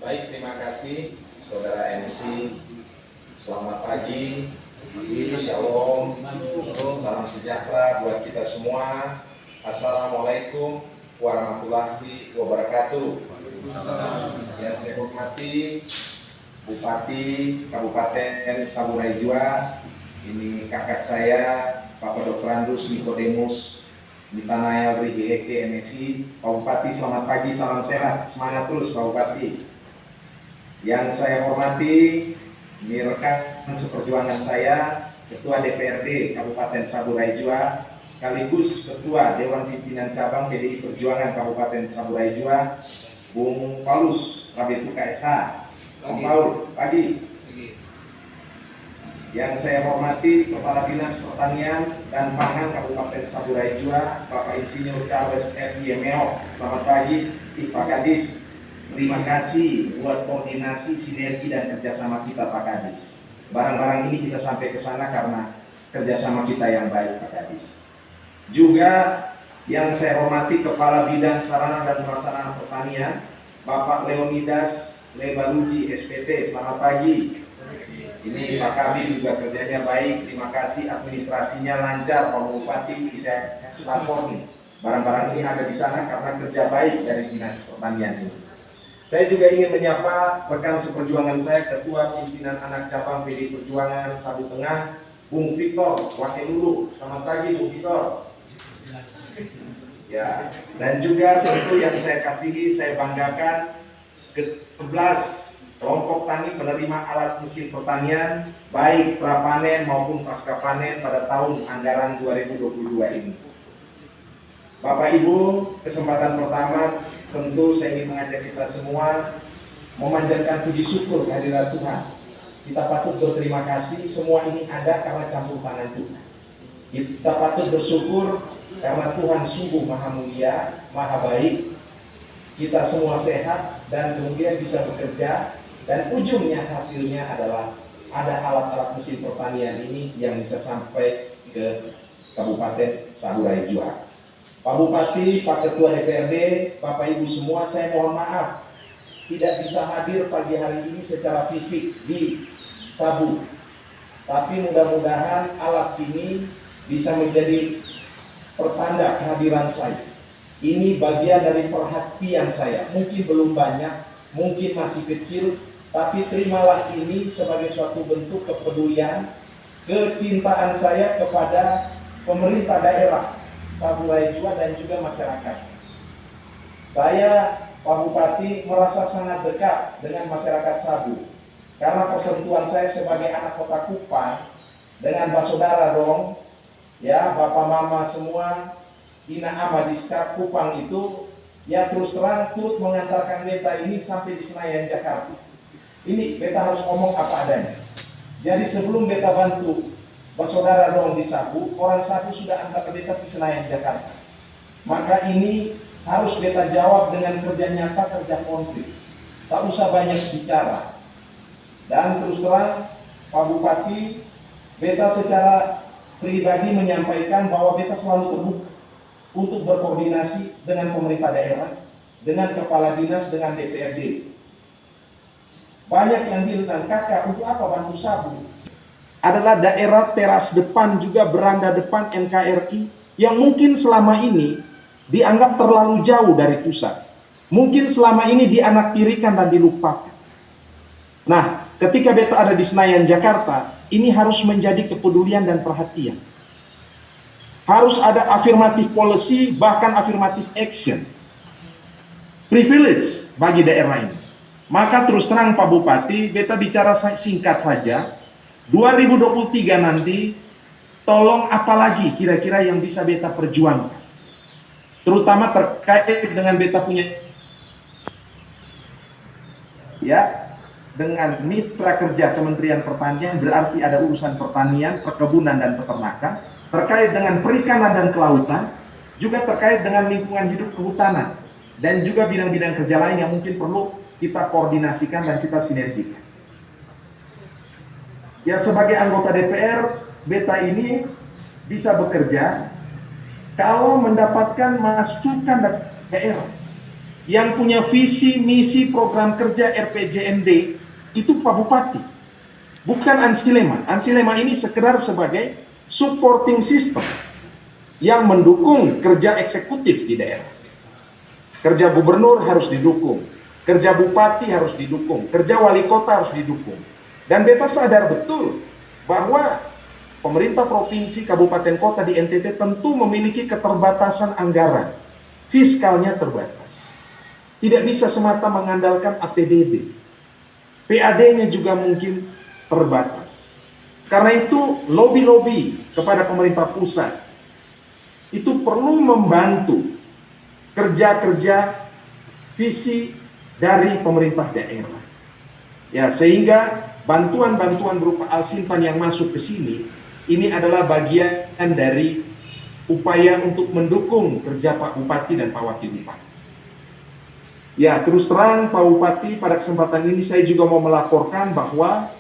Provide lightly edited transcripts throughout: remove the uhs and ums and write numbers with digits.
Baik, terima kasih Saudara MC. Selamat pagi, Shalom, salam sejahtera buat kita semua. Assalamualaikum warahmatullahi wabarakatuh. Yang saya hormati Bupati Kabupaten Saburai Jua, ini kakak saya Bapak Dr. Andrus Nikodemus Mitanaya Brigiheke MSI. Pak Bupati, selamat pagi, salam sehat, semangat terus Pak Bupati. Yang saya hormati, ini rekan seperjuangan saya, Ketua DPRD Kabupaten Saburai Jua, sekaligus Ketua Dewan Pimpinan Cabang PDI Perjuangan Kabupaten Saburai Jua, Bung Paulus Rabetuka SH. Bung Paul, pagi. Yang saya hormati Kepala Dinas Pertanian dan Pangan Kabupaten Saburai Jua, Bapak Insinyur Charles F. Yemeo. Selamat pagi, Pak Kadis. Terima kasih buat koordinasi, sinergi, dan kerjasama kita Pak Kadis. Barang-barang ini bisa sampai ke sana karena kerjasama kita yang baik Pak Kadis. Juga yang saya hormati Kepala Bidang Sarana dan Prasarana Pertanian, Bapak Leonidas Lebaluji SPT. Selamat pagi. Ini Pak Kabir juga kerjanya baik, terima kasih, administrasinya lancar, Pak Bupati bisa lapor nih. Barang-barang ini ada di sana karena kerja baik dari Dinas Pertanian ini. Saya juga ingin menyapa rekan seperjuangan saya, Ketua Pimpinan Anak Cabang PDI Perjuangan Sabu Tengah, Bung Victor Wakilulu. Selamat pagi Bung Victor. Ya, dan juga tentu yang saya kasihi, saya banggakan ke-11 kelompok tani penerima alat mesin pertanian baik prapanen maupun pasca panen pada tahun anggaran 2022 ini. Bapak Ibu, kesempatan pertama tentu saya ingin mengajak kita semua memanjatkan puji syukur kehadirat Tuhan. Kita patut berterima kasih, semua ini ada karena campur tangan Tuhan. Kita patut bersyukur karena Tuhan sungguh maha mulia, maha baik. Kita semua sehat dan kemudian bisa bekerja. Dan ujungnya hasilnya adalah ada alat-alat mesin pertanian ini yang bisa sampai ke Kabupaten Saburai Jua. Pak Bupati, Pak Ketua DPRD, Bapak Ibu semua, saya mohon maaf tidak bisa hadir pagi hari ini secara fisik di Sabu. Tapi mudah-mudahan alat ini bisa menjadi pertanda kehadiran saya. Ini bagian dari perhatian saya. Mungkin belum banyak, mungkin masih kecil, tapi terimalah ini sebagai suatu bentuk kepedulian, kecintaan saya kepada pemerintah daerah Saburai Jua dan juga masyarakat. Saya, Pak Bupati, merasa sangat dekat dengan masyarakat Sabu karena persentuhan saya sebagai anak kota Kupang dengan Basodara dong, ya Bapak Mama semua, Ina Amadiska Kupang itu, ya terus terang turut mengantarkan beta ini sampai di Senayan Jakarta. Ini beta harus ngomong apa adanya. Jadi sebelum beta bantu Basodara dong di Sabu, orang Sabu sudah antar beta di Senayan Jakarta. Maka ini harus beta jawab dengan kerja nyata, kerja konkret. Tak usah banyak bicara. Dan terus terang Pak Bupati, beta secara pribadi menyampaikan bahwa beta selalu terbuka untuk berkoordinasi dengan pemerintah daerah, dengan kepala dinas, dengan DPRD. Banyak yang bilang, kakak untuk apa bantu Sabu? Adalah daerah teras depan juga beranda depan NKRI yang mungkin selama ini dianggap terlalu jauh dari pusat. Mungkin selama ini dianaktirikan dan dilupakan. Nah, ketika beta ada di Senayan Jakarta, ini harus menjadi kepedulian dan perhatian. Harus ada affirmative policy, bahkan affirmative action. Privilege bagi daerah ini. Maka terus terang Pak Bupati, beta bicara singkat saja. 2023 nanti, tolong apalagi kira-kira yang bisa beta perjuangkan. Terutama terkait dengan beta punya, ya, dengan mitra kerja Kementerian Pertanian, berarti ada urusan pertanian, perkebunan, dan peternakan. Terkait dengan perikanan dan kelautan, juga terkait dengan lingkungan hidup kehutanan. Dan juga bidang-bidang kerja lain yang mungkin perlu kita koordinasikan dan kita sinergikan. Ya, sebagai anggota DPR, beta ini bisa bekerja kalau mendapatkan masukan dari daerah. Yang punya visi, misi, program kerja RPJMD itu Pak Bupati, bukan Ansi Lema. Ansi Lema ini sekedar sebagai supporting system yang mendukung kerja eksekutif di daerah. Kerja gubernur harus didukung, kerja bupati harus didukung, kerja wali kota harus didukung. Dan beta sadar betul bahwa pemerintah provinsi, kabupaten, kota di NTT tentu memiliki keterbatasan anggaran. Fiskalnya terbatas. Tidak bisa semata mengandalkan APBD. PAD-nya juga mungkin terbatas. Karena itu lobby-lobby kepada pemerintah pusat itu perlu membantu kerja-kerja visi dari pemerintah daerah. Ya, sehingga bantuan-bantuan berupa Alsintan yang masuk ke sini ini adalah bagian dari upaya untuk mendukung kerja Pak Bupati dan Pak Wakil Bupati. Ya, terus terang Pak Bupati, pada kesempatan ini saya juga mau melaporkan bahwa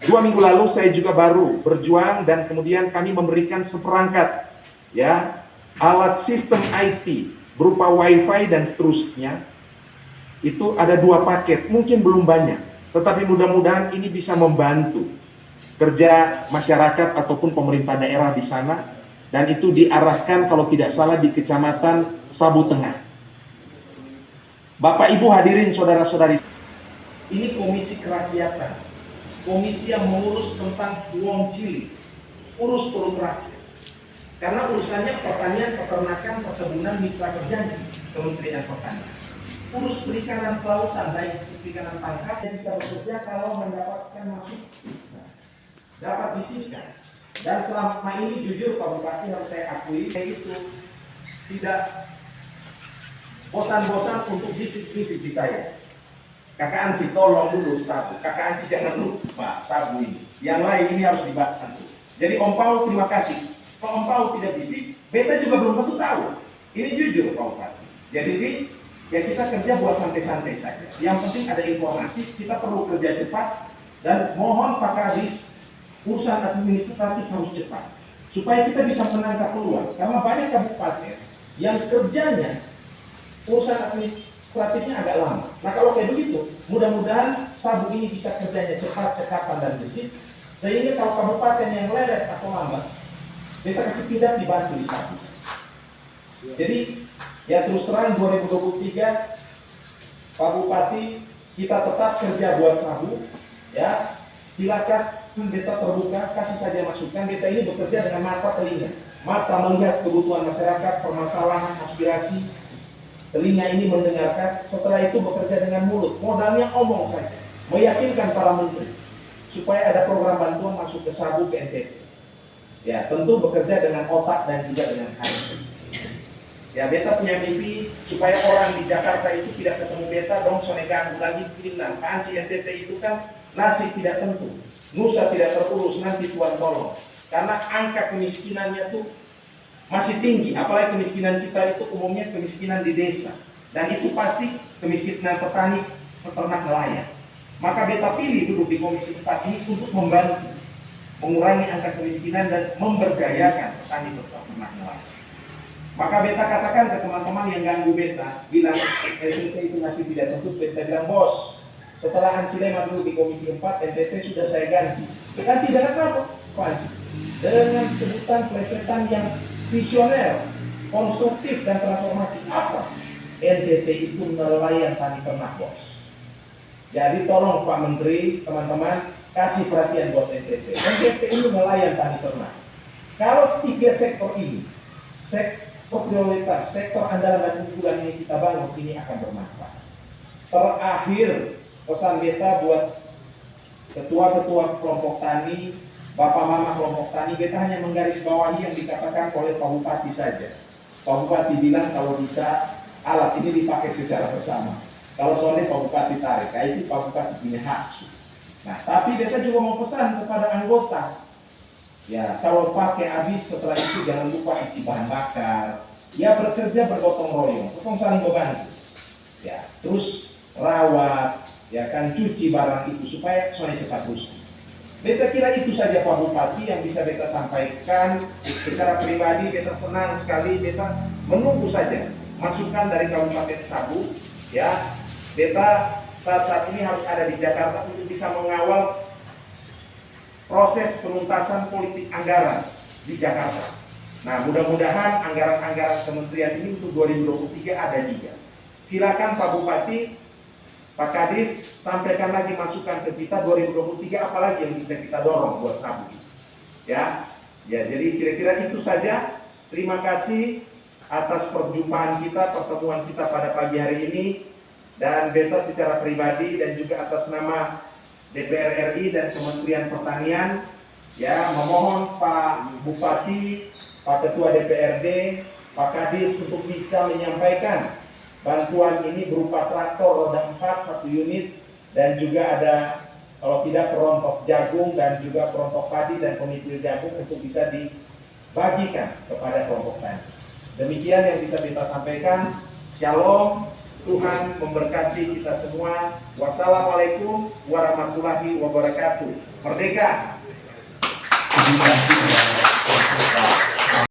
2 minggu lalu saya juga baru berjuang dan kemudian kami memberikan seperangkat ya alat sistem IT berupa WiFi dan seterusnya. Itu ada 2 paket, mungkin belum banyak, tetapi mudah-mudahan ini bisa membantu kerja masyarakat ataupun pemerintah daerah di sana, dan itu diarahkan kalau tidak salah di Kecamatan Sabu Tengah. Bapak Ibu hadirin saudara-saudari, ini komisi kerakyatan, komisi yang mengurus tentang uang cilik, urus perut rakyat. Karena urusannya pertanian, peternakan, perkebunan, mitra kerja Kementerian Pertanian. Urus perikanan kelautan, baik perikanan tangkap, yang bisa bekerja kalau mendapatkan masuk, dapat disihkan. Dan selama ini jujur Pak Bupati harus saya akui, itu tidak bosan-bosan untuk bisik-bisik di saya. Kakak Ansi tolong dulu sabu, Kakak Ansi jangan lupa sabu ini. Yang lain ini harus dibantu. Jadi Om Paul terima kasih. Kalau Om Paul tidak bisik, beta juga belum tentu tahu. Ini jujur Pak Bupati. Jadi ya kita kerja buat santai-santai saja. Yang penting ada informasi, kita perlu kerja cepat. Dan mohon Pak Kadis, urusan administratif harus cepat. Supaya kita bisa menangkap peluang. Karena banyak kabupaten yang kerjanya urusan administratifnya agak lama. Nah kalau kayak begitu, mudah-mudahan sabu ini bisa kerjanya cepat, cekatan, dan gesit. Sehingga kalau kabupaten yang leret atau lambat, kita kasih pindah dibantu di sabu. Jadi ya terus terang 2023 Pak Bupati kita tetap kerja buat sabu. Ya silakan beta terbuka, kasih saja masukan. Beta ini bekerja dengan mata telinga. Mata melihat kebutuhan masyarakat, permasalahan, aspirasi. Telinga ini mendengarkan, setelah itu bekerja dengan mulut. Modalnya omong saja, meyakinkan para menteri supaya ada program bantuan masuk ke sabu ke NTT. Ya tentu bekerja dengan otak dan juga dengan hati. Ya beta punya mimpi supaya orang di Jakarta itu tidak ketemu beta dong sone ganggu lagi bilang Ansi NTT itu kan nasib tidak tentu, nusa tidak terurus, nanti Tuhan tolong. Karena angka kemiskinannya tuh masih tinggi, apalagi kemiskinan kita itu umumnya kemiskinan di desa, dan itu pasti kemiskinan petani, peternak, nelayan. Maka beta pilih duduk di komisi 4 ini untuk membantu mengurangi angka kemiskinan dan memberdayakan petani, peternak, nelayan. Maka beta katakan ke teman-teman yang ganggu beta, bilang NTT itu masih tidak tentu. Beta bilang, bos, setelah Ansi Lema dulu di komisi 4, NTT sudah saya ganti. Ganti dengan apa? Pak Ansi? Dengan sebutan plesetan yang visioner, konstruktif, dan transformatif. Apa? NTT itu nelayan tani ternak, bos. Jadi tolong Pak Menteri, teman-teman, kasih perhatian buat NTT. NTT ini nelayan tani ternak. Kalau 3 sektor ini, sektor prioritas, sektor andalan dan unggulan ini kita bangun, ini akan bermanfaat. Terakhir, pesan beta buat ketua-ketua kelompok tani, bapak mama kelompok tani, beta hanya menggarisbawahi yang dikatakan oleh Pak Bupati saja. Pak Bupati bilang kalau bisa alat ini dipakai secara bersama. Kalau soalnya Pak Bupati tarik, itu Pak Bupati punya hak. Nah, tapi beta juga mau pesan kepada anggota. Ya, kalau pakai habis setelah itu jangan lupa isi bahan bakar. Ya bekerja bergotong royong, potong saling membantu. Ya, terus rawat, ya kan cuci barang itu supaya soalnya cepat rusak. Beta kira itu saja Pak Bupati yang bisa beta sampaikan. Secara pribadi beta senang sekali beta menunggu saja masukan dari Kabupaten Sabu. Ya, Beta saat ini harus ada di Jakarta untuk bisa mengawal proses penuntasan politik anggaran di Jakarta. Nah, mudah-mudahan anggaran-anggaran kementerian ini untuk 2023 ada 3. Silakan Pak Bupati, Pak Kadis, sampaikan lagi masukan ke kita 2023 apalagi yang bisa kita dorong buat Sabu. Ya, jadi kira-kira itu saja. Terima kasih atas perjumpaan kita, pertemuan kita pada pagi hari ini, dan Beta secara pribadi dan juga atas nama DPR RI dan Kementerian Pertanian, ya, memohon Pak Bupati, Pak Ketua DPRD, Pak Kadis untuk bisa menyampaikan bantuan ini berupa traktor roda 4 1 unit, dan juga ada kalau tidak perontok jagung dan juga perontok padi dan pemitil jagung untuk bisa dibagikan kepada kelompok tani. Demikian yang bisa kita sampaikan. Shalom, Tuhan memberkati kita semua. Wassalamualaikum warahmatullahi wabarakatuh. Merdeka!